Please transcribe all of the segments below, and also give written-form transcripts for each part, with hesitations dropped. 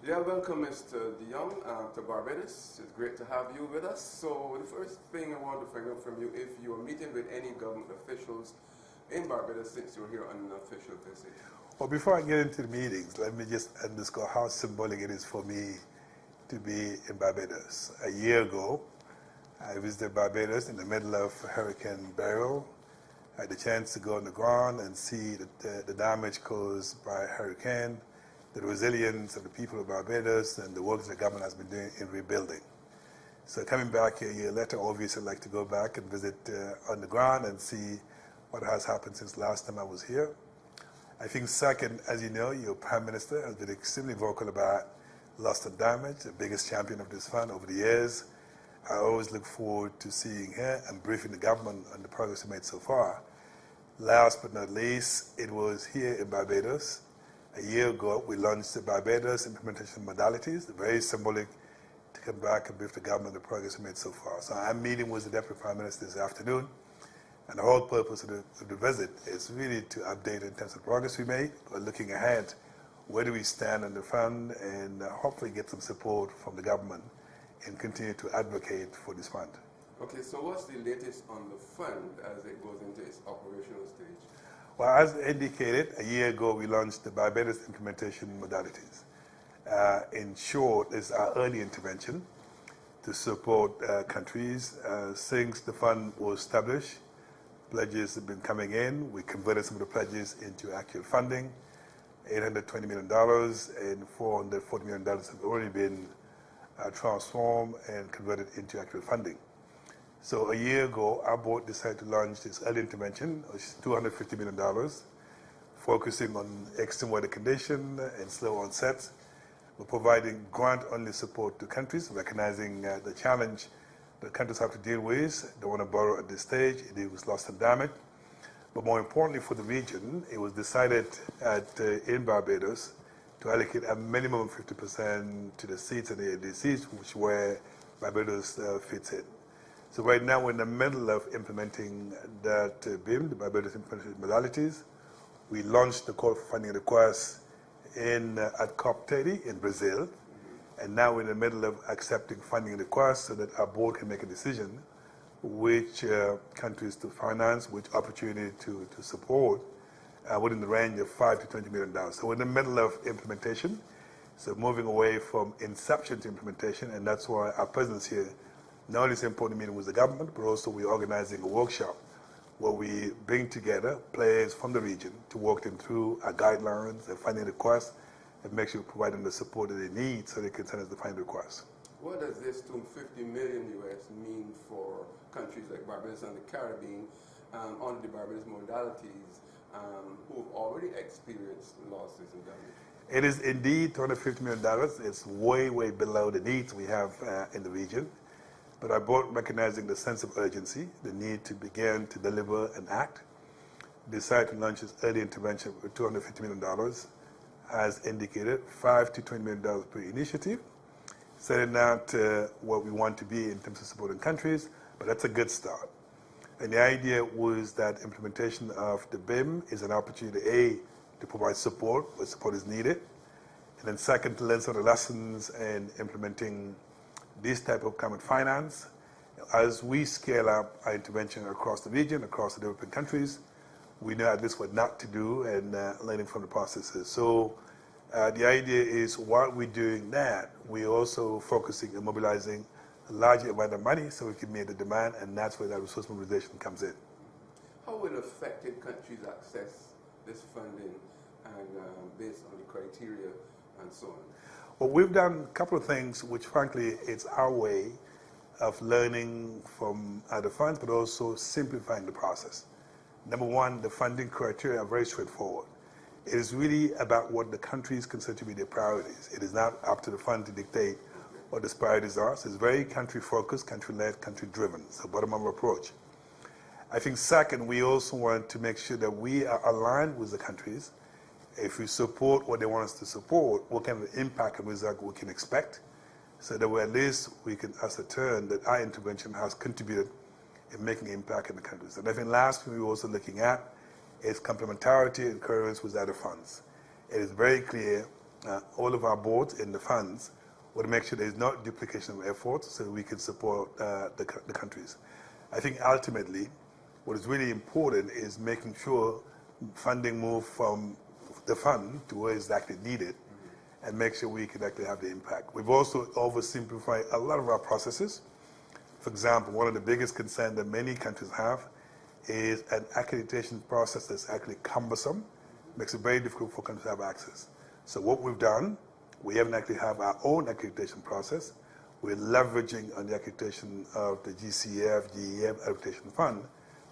Yeah, welcome, Mr. Diong, to Barbados. It's great to have you with us. So the first thing I want to find out from you, if you are meeting with any government officials in Barbados since you're here on an official visit. Well, before I get into the meetings, let me just underscore how symbolic it is for me to be in Barbados. A year ago, I visited Barbados in the middle of Hurricane Beryl. I had the chance to go on the ground and see the damage caused by hurricane, the resilience of the people of Barbados, and the work the government has been doing in rebuilding. So coming back a year later, obviously I'd like to go back and visit on the ground and see what has happened since last time I was here. I think second, as you know, your Prime Minister has been extremely vocal about loss and damage, the biggest champion of this fund over the years. I always look forward to seeing her and briefing the government on the progress we made so far. Last but not least, it was here in Barbados. A year ago, we launched the Barbados implementation modalities, very symbolic to come back and brief the government on the progress we made so far. So I'm meeting with the Deputy Prime Minister this afternoon, and the whole purpose of the visit is really to update in terms of progress we made, but looking ahead, where do we stand on the fund, and hopefully get some support from the government and continue to advocate for this fund. Okay, so what's the latest on the fund as it goes into its operational stage? Well, as indicated, a year ago we launched the Barbados implementation modalities. In short, it's our early intervention to support countries. Since the fund was established, pledges have been coming in. We converted some of the pledges into actual funding. $820 million and $440 million have already been transformed and converted into actual funding. So a year ago, our board decided to launch this early intervention, which is $250 million, focusing on extreme weather condition and slow onset. We're providing grant-only support to countries, recognizing the challenge that countries have to deal with. They want to borrow at this stage. It was loss and damage. But more importantly for the region, it was decided in Barbados to allocate a minimum of 50% to the seats and the ADCs, which where Barbados fits in. So right now we're in the middle of implementing that BIM, the Barbados Implementation Modalities. We launched the call for funding requests at COP30 in Brazil, and now we're in the middle of accepting funding requests so that our board can make a decision which countries to finance, which opportunity to support within the range of $5 to $20 million. So we're in the middle of implementation, so moving away from inception to implementation, and that's why our presence here not only is an important meeting with the government, but also we're organizing a workshop where we bring together players from the region to walk them through our guidelines, their funding requests, and make sure we provide them the support that they need so they can send us the funding requests. What does this $250 million US mean for countries like Barbados and the Caribbean under the Barbados modalities who have already experienced losses and damage? It is indeed $250 million. It's way, way below the needs we have in the region. But our board, recognizing the sense of urgency, the need to begin to deliver and act, decided to launch this early intervention with $250 million, as indicated, $5 to $20 million per initiative, setting out what we want to be in terms of supporting countries, but that's a good start. And the idea was that implementation of the BIM is an opportunity, A, to provide support where support is needed, and then second, to learn some of the lessons in implementing this type of climate finance. As we scale up our intervention across the region, across the developing countries, we know at least what not to do and learning from the processes. So the idea is while we're doing that, we're also focusing on mobilizing a larger amount of money so we can meet the demand, and that's where that resource mobilization comes in. How will affected countries access this funding and based on the criteria and so on? Well, we've done a couple of things which, frankly, it's our way of learning from other funds, but also simplifying the process. Number one, the funding criteria are very straightforward. It is really about what the countries consider to be their priorities. It is not up to the fund to dictate what the priorities are. So it's very country-focused, country-led, country-driven. So bottom-up approach. I think second, we also want to make sure that we are aligned with the countries. If we support what they want us to support, what kind of impact and result we can expect, so that at least we can ascertain that our intervention has contributed in making an impact in the countries. And I think last thing we're also looking at is complementarity and coherence with other funds. It is very clear all of our boards in the funds will make sure there's not duplication of efforts so we can support the countries. I think ultimately what is really important is making sure funding moves from the fund to where it's actually needed and make sure we can actually have the impact. We've also oversimplified a lot of our processes. For example, one of the biggest concerns that many countries have is an accreditation process that's actually cumbersome, makes it very difficult for countries to have access. So what we've done, we haven't actually have our own accreditation process. We're leveraging on the accreditation of the GCF, GEM accreditation fund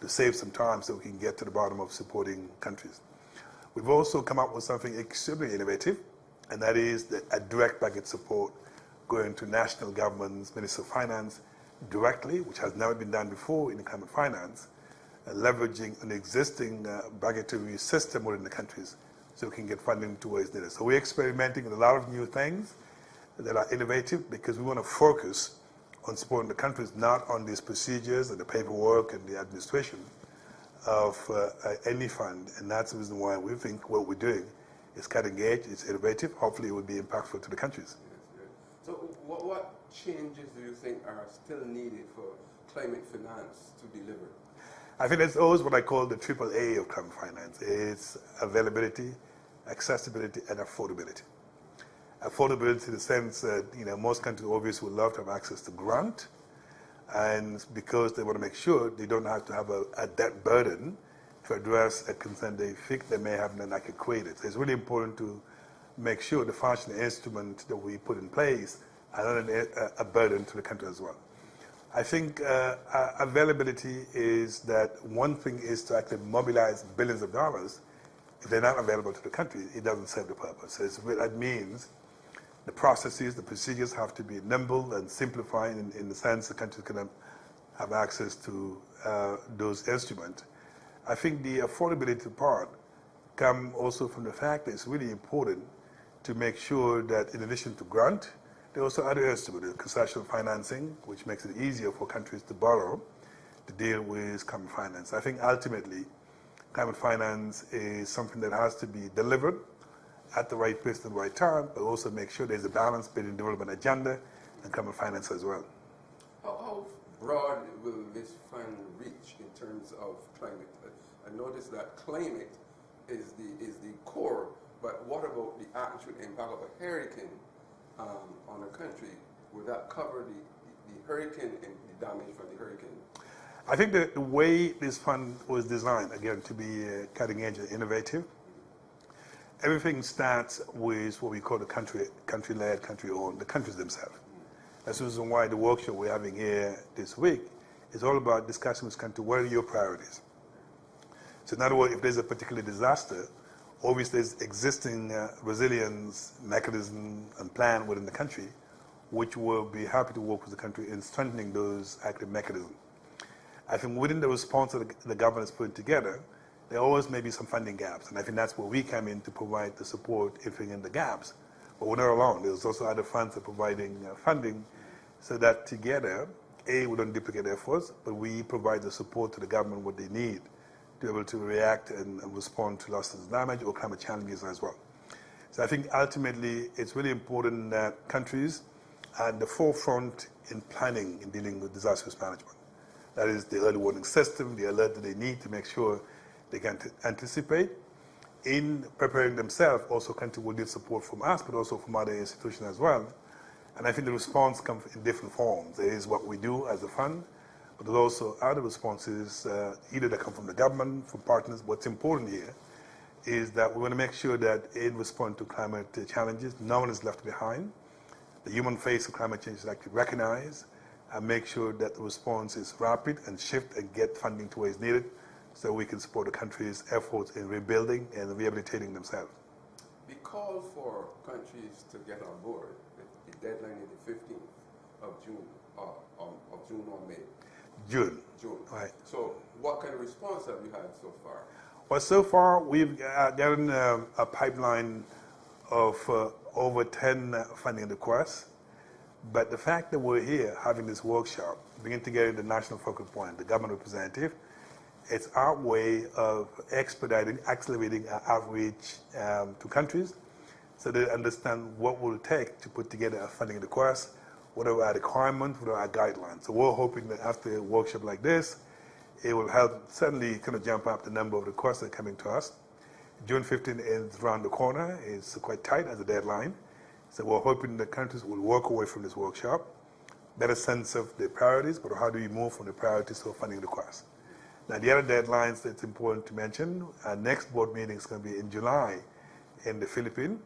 to save some time so we can get to the bottom of supporting countries. We've also come up with something extremely innovative, and that is a direct budget support going to national governments, Minister of Finance, directly, which has never been done before in the climate finance, leveraging an existing budgetary system within the countries so we can get funding to where it's needed. So we're experimenting with a lot of new things that are innovative because we want to focus on supporting the countries, not on these procedures and the paperwork and the administration of any fund. And that's the reason why we think what we're doing is cutting edge, it's innovative, hopefully it will be impactful to the countries. Yes. So what changes do you think are still needed for climate finance to deliver? I think that's always what I call the AAA of climate finance. It's availability, accessibility, and affordability. Affordability in the sense that most countries obviously would love to have access to grant, and because they want to make sure they don't have to have a debt burden to address a concern they think they may have not created. So it's really important to make sure the functional instrument that we put in place are not a burden to the country as well. I think availability is that one thing is to actually mobilize billions of dollars. If they're not available to the country, it doesn't serve the purpose. So that means the processes, the procedures have to be nimble and simplified in the sense the country can have access to those instruments. I think the affordability part comes also from the fact that it's really important to make sure that in addition to grant, there are also other instruments, concessional financing, which makes it easier for countries to borrow to deal with climate finance. I think ultimately, climate finance is something that has to be delivered at the right place at the right time, but also make sure there's a balance between development agenda and climate finance as well. How broad will this fund reach in terms of climate? I noticed that climate is the core, but what about the actual impact of a hurricane on a country? Would that cover the hurricane and the damage from the hurricane? I think the way this fund was designed, again, to be cutting edge and innovative, everything starts with what we call the country-led, country-owned, the countries themselves. That's the reason why the workshop we're having here this week is all about discussing with country, what are your priorities? So in other words, if there's a particular disaster, obviously there's existing resilience mechanism and plan within the country, which will be happy to work with the country in strengthening those active mechanisms. I think within the response that the government is putting together, there always may be some funding gaps, and I think that's where we come in to provide the support in filling in the gaps. But we're not alone. There's also other funds that are providing funding so that together, A, we don't duplicate efforts, but we provide the support to the government what they need to be able to react and respond to losses and damage or climate challenges as well. So I think ultimately it's really important that countries are at the forefront in planning in dealing with disaster risk management. That is the early warning system, the alert that they need to make sure they can anticipate. In preparing themselves, also countries will need support from us, but also from other institutions as well. And I think the response comes in different forms. There is what we do as a fund, but there's also other responses, either that come from the government, from partners. What's important here is that we want to make sure that in response to climate challenges, no one is left behind. The human face of climate change is actually recognized, and make sure that the response is rapid and shift and get funding to where it's needed so we can support the country's efforts in rebuilding and rehabilitating themselves. The call for countries to get on board, the deadline is the 15th of June, of June or May? June. June. Right. So what kind of response have you had so far? Well, so far we've gotten a pipeline of over 10 funding requests. But the fact that we're here having this workshop, bringing together the national focal point, the government representative, it's our way of expediting, accelerating our outreach to countries so they understand what will it take to put together a funding request, what are our requirements, what are our guidelines. So we're hoping that after a workshop like this, it will help certainly kind of jump up the number of requests that are coming to us. June 15th is around the corner. It's quite tight as a deadline. So we're hoping that countries will walk away from this workshop, better sense of the priorities, but how do we move from the priorities to a funding request. Now, the other deadlines that's important to mention, our next board meeting is going to be in July in the Philippines,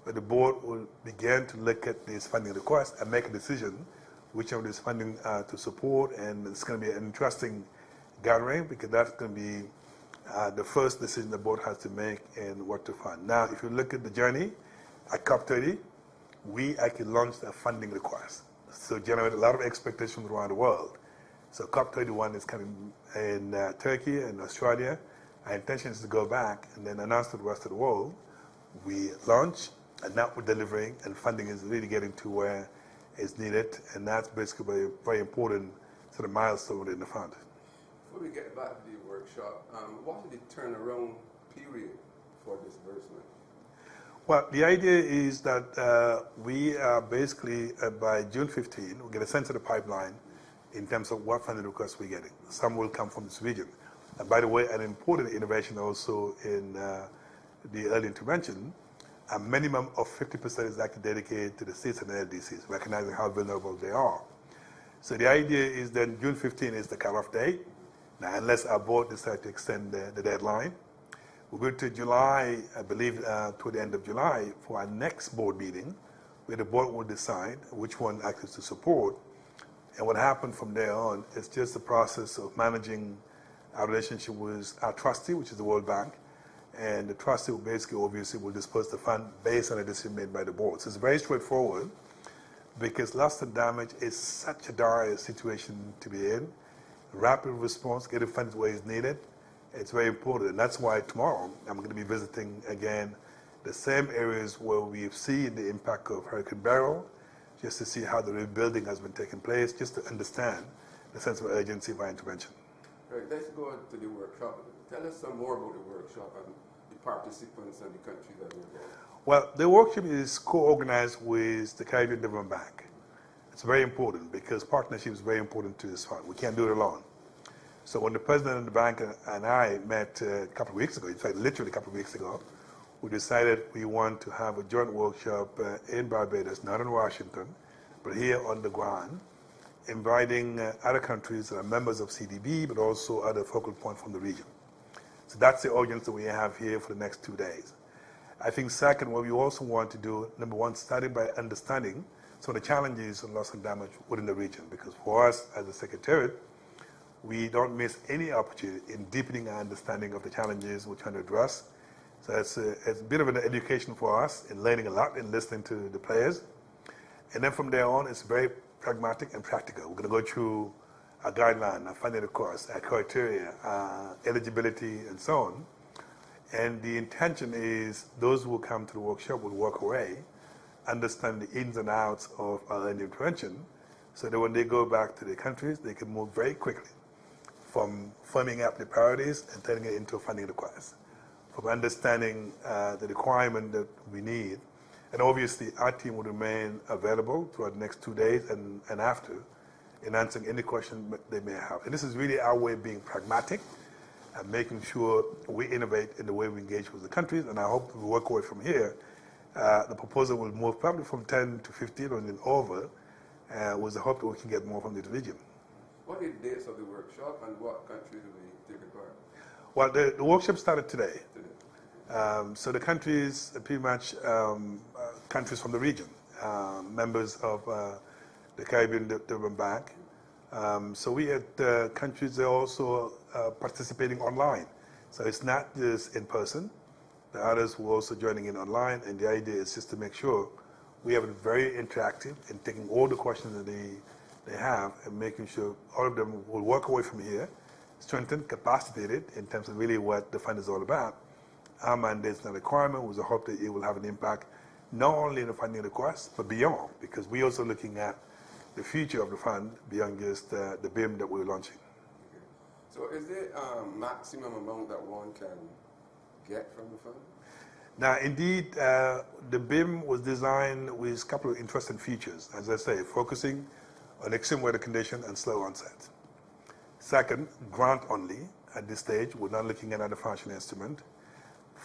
where the board will begin to look at these funding requests and make a decision which of these funding to support, and it's going to be an interesting gathering because that's going to be the first decision the board has to make in what to fund. Now, if you look at the journey, at COP30, we actually launched a funding request. So generate a lot of expectations around the world. So COP31 is coming in Turkey and Australia. Our intention is to go back and then announce to the rest of the world. We launch, and now we're delivering, and funding is really getting to where it's needed, and that's basically a very important sort of milestone in the fund. Before we get back to the workshop, what is the turnaround period for disbursement? Well, the idea is that we are basically, by June 15, we'll get a sense of the pipeline in terms of what funding requests we're getting. Some will come from this region. And by the way, an important innovation also in the early intervention, a minimum of 50% is actually dedicated to the states and the LDCs, recognizing how vulnerable they are. So the idea is that June 15 is the cutoff date. Now, unless our board decides to extend the deadline, we'll go to July, I believe, to the end of July for our next board meeting, where the board will decide which one actually to support. And what happened from there on is just the process of managing our relationship with our trustee, which is the World Bank. And the trustee will basically, obviously, will disperse the fund based on a decision made by the board. So it's very straightforward because loss and damage is such a dire situation to be in. Rapid response, getting funds where it's needed, it's very important. And that's why tomorrow I'm going to be visiting again the same areas where we've seen the impact of Hurricane Beryl, just to see how the rebuilding has been taking place, just to understand the sense of urgency of our intervention. Right, let's go on to the workshop. Tell us some more about the workshop and the participants and the countries that are involved. Well, the workshop is co-organized with the Caribbean Development Bank. It's very important because partnership is very important to this fund. We can't do it alone. So when the president of the bank and I met a couple of weeks ago, in fact, literally a couple of weeks ago, we decided we want to have a joint workshop in Barbados, not in Washington, but here on the ground, inviting other countries that are members of CDB, but also other focal points from the region. So that's the audience that we have here for the next 2 days. I think second, what we also want to do, number one, starting by understanding some of the challenges and loss and damage within the region, because for us as a secretariat, we don't miss any opportunity in deepening our understanding of the challenges we're trying to address. So it's a bit of an education for us in learning a lot and listening to the players. And then from there on, it's very pragmatic and practical. We're going to go through a guideline, a funding request, a criteria, eligibility, and so on. And the intention is those who will come to the workshop will walk away, understand the ins and outs of our early intervention, so that when they go back to their countries, they can move very quickly from firming up the priorities and turning it into a funding request, from understanding the requirement that we need. And obviously, our team will remain available throughout the next 2 days and after in answering any question they may have. And this is really our way of being pragmatic and making sure we innovate in the way we engage with the countries. And I hope we work away from here. The proposal will move probably from 10 to 15 and then over, with the hope that we can get more from the region. What are the dates of the workshop and what countries will be taking part? Well, the workshop started today. So the countries are pretty much countries from the region, members of the Caribbean Development Bank. So we had countries that are also participating online. So it's not just in person. The others were also joining in online, and the idea is just to make sure we have it very interactive in taking all the questions that they have and making sure all of them will walk away from here strengthened, capacitated in terms of really what the fund is all about. Our mandate and requirement was a hope that it will have an impact not only in the funding request, but beyond, because we're also looking at the future of the fund beyond just the BIM that we're launching. Okay. So is there a maximum amount that one can get from the fund? Now, indeed, the BIM was designed with a couple of interesting features, as I say, focusing on extreme weather conditions and slow onset. Second, grant only at this stage. We're not looking at other financial instrument.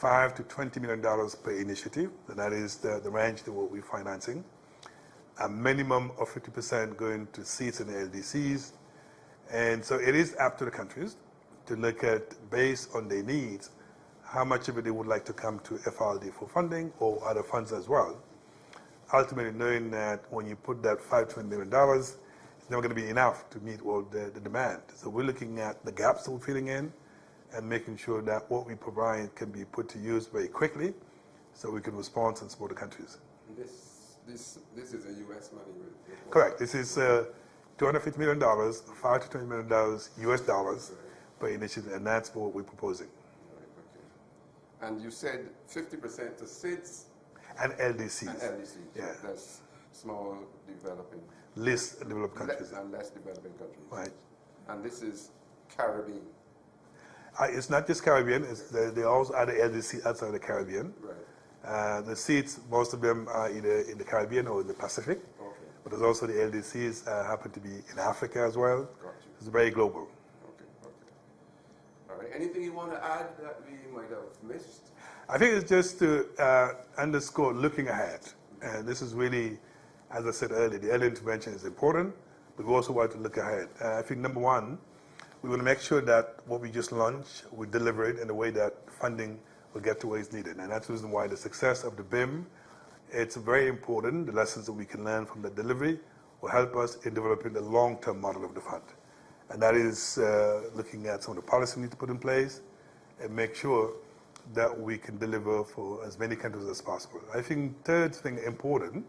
$5 to $20 million per initiative, and that is the range that we're financing. A minimum of 50% going to seats in the LDCs. And so it is up to the countries to look at, based on their needs, how much of it they would like to come to FRLD for funding or other funds as well. Ultimately, knowing that when you put that $5 to $20 million, it's never going to be enough to meet all the demand. So we're looking at the gaps that we're filling in and making sure that what we provide can be put to use very quickly so we can respond and support the countries. This is a U.S. money? Correct. This is $250 million, $5 to $20 million US dollars per initiative, and that's what we're proposing. And you said 50% to SIDS and LDCs. And LDCs. Yeah. That's small developing. Less developed countries. And less developing countries. Right. And this is Caribbean. It's not just Caribbean. There are also other LDCs outside the Caribbean. Right. The seats, most of them are either in the Caribbean or in the Pacific. Okay. But there's also the LDCs happen to be in Africa as well. Got you. It's very global. All right. Anything you want to add that we might have missed? I think it's just to underscore looking ahead. And this is really, as I said earlier, the early intervention is important, but we also want to look ahead. I think number one, we want to make sure that what we just launched, we deliver it in a way that funding will get to where it's needed. And that's the reason why the success of the BIM, it's very important. The lessons that we can learn from the delivery will help us in developing the long-term model of the fund. And that is looking at some of the policy we need to put in place and make sure that we can deliver for as many countries as possible. I think third thing important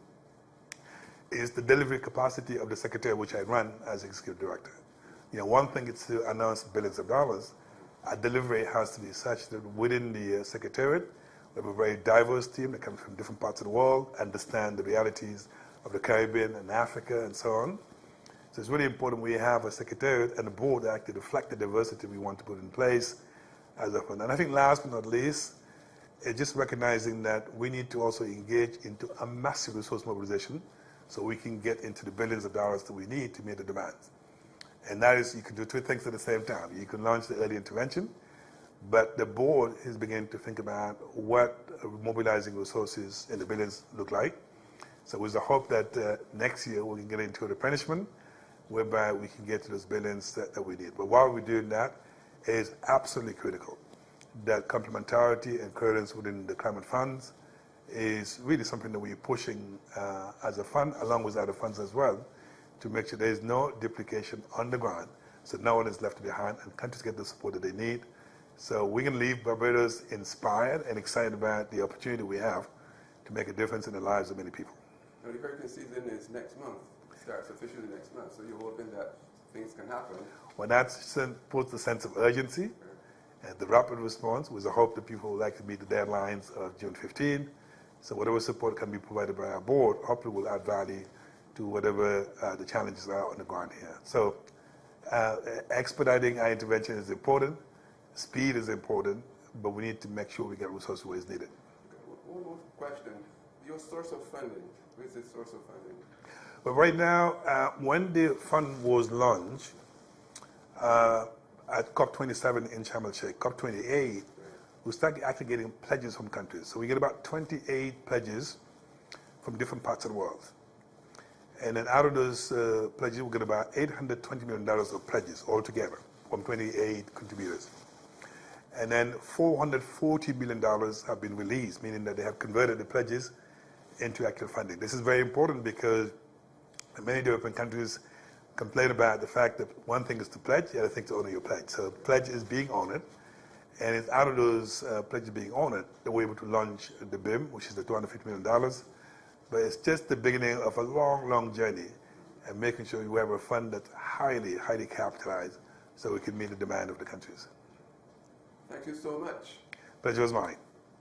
is the delivery capacity of the secretary, which I run as executive director. You know, one thing is to announce billions of dollars. Our delivery has to be such that within the secretariat, we have a very diverse team that comes from different parts of the world, understand the realities of the Caribbean and Africa and so on. So it's really important we have a secretariat and a board that actually reflect the diversity we want to put in place as a fund. And I think last but not least, it's just recognizing that we need to also engage into a massive resource mobilization so we can get into the billions of dollars that we need to meet the demands. And that is, you can do two things at the same time. You can launch the early intervention, but the board is beginning to think about what mobilizing resources in the billions look like. So with the hope that next year we can get into a replenishment whereby we can get to those billions that we need. But while we're doing that, it is absolutely critical that complementarity and coherence within the climate funds is really something that we're pushing as a fund, along with other funds as well, to make sure there is no duplication on the ground, so no one is left behind and countries get the support that they need. So we can leave Barbados inspired and excited about the opportunity we have to make a difference in the lives of many people. Now, the hurricane season is next month. It starts officially next month, so you're hoping that things can happen. Well, that puts the sense of urgency and the rapid response with the hope that people would like to meet the deadlines of June 15. So whatever support can be provided by our board, hopefully will add value to whatever the challenges are on the ground here. So expediting our intervention is important, speed is important, but we need to make sure we get resources where it's needed. One more question. Your source of funding, what is the source of funding? But right now, when the fund was launched at COP27 in Sharm el-Sheikh, COP28, we started actually getting pledges from countries. So we get about 28 pledges from different parts of the world. And then out of those pledges, we get about $820 million of pledges altogether from 28 contributors. And then $440 million have been released, meaning that they have converted the pledges into actual funding. This is very important because many developing countries complain about the fact that one thing is to pledge, the other thing is to honor your pledge. So pledge is being honored, and it's out of those pledges being honored that we're able to launch the BIM, which is the $250 million. But it's just the beginning of a long, long journey and making sure we have a fund that's highly, highly capitalized so we can meet the demand of the countries. Thank you so much. Pleasure was mine.